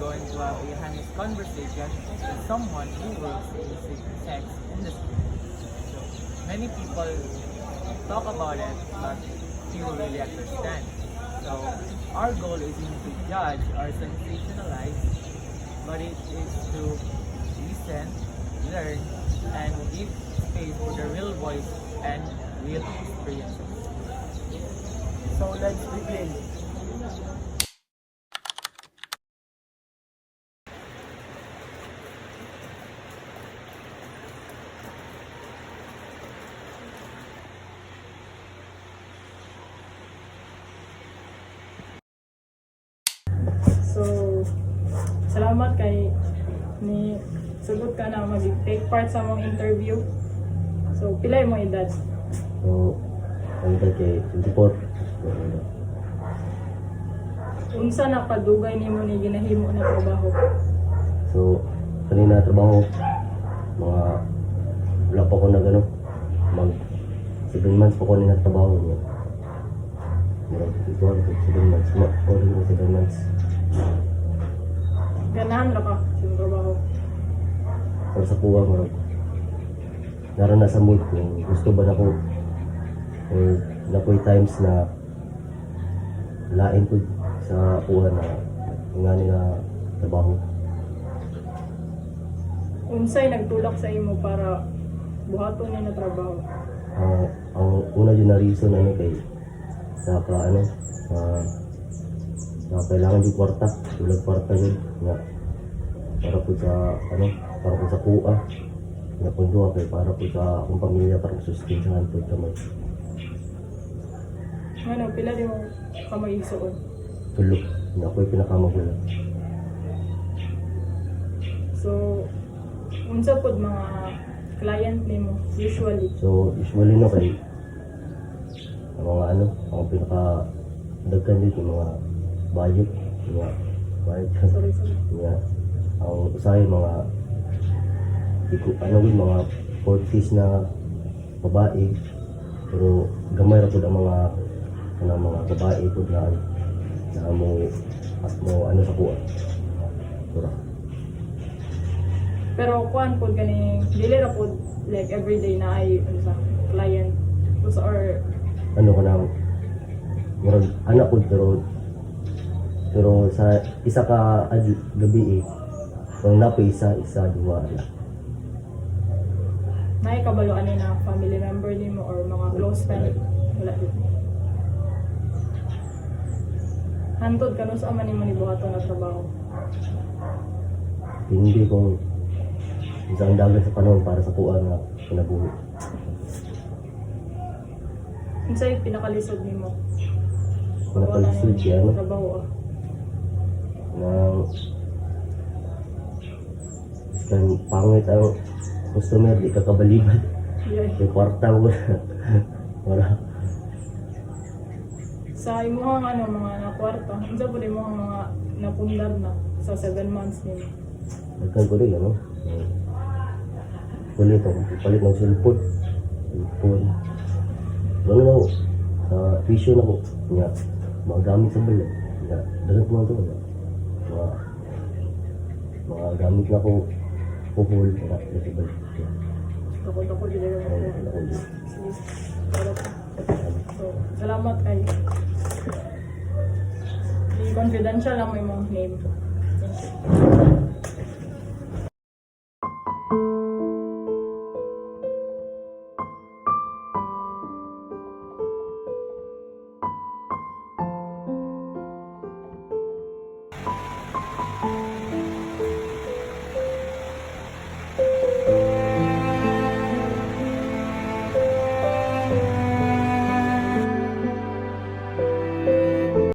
going to have a honest conversation with someone who works in the sex industry. So, many people talk about it, but few really understand. So, our goal isn't to judge or sensationalize, but it is to listen, learn, and give space for the real voice and real experiences. So let's begin. So, salamat kay ni sugot ka na mag-take part sa mong interview. So, pilay mo edad. So, ang edad kay 24. Unsa na padugay nimo ni ginahimo na trabaho? So, kanina trabaho, mga wala pa ko na gano'n. Mag 7 months pa ko na trabaho niya. Ito 7 months. Order mo 7 months. Ganahan ra ka sa trabaho. Para sa kuha mo. Naroon na sa mood kung gusto ba na ko. Or na ko times na lain ko sa kuha na nga nila trabaho. Unsay nagtulak sa imo para buhaton ni na trabaho? Ang una yun na reason ano kay sa kailangan yung kwarta, tulad kwarta yun nga para po sa para po sa kuha nga po doon kay para po sa akong pamilya para sustensahan po kamay Ano, pila di mo kamay isuon? tulog nga ako'y pinakamagulang. So, unsa pod mga client nimo usually? So usually no kay ang mga ang pinaka dagkan dito mga budget nga bayad Sorry. nga ang usahay mga mga 40s na babae pero gamay ra pud ang mga babae pud na mo sa kuha. Pero kuan pod gani dili ra pod like everyday na ay sa client or Murag anak ko pero sa isa ka gabi kung napay isa duwa na. may kabalo ani na family member nimo or mga close friend wala din. Hantod kanu sa man nimo ni buhaton na trabaho? Hindi kung isang dagat sa panahon para sa kuha nga kinabuhi. Unsay pinakalisod nimo? Pinakalisod siya trabaho kan pangit ang customer di ka kabaliban. Yeah. Kay kwarta mo para Sa imuhang mga nakwarta, unsa pud imong mga napundar na sa 7 months nimo? nagkan ko rin palit ng cellphone gano'n ako sa vision ako nga magamit sa balay nga dagat mo ito mga gamit na ko puhol para sa balay. Ako dili ra mo. So, salamat kay. Confidential lang mo imong name. Thank you.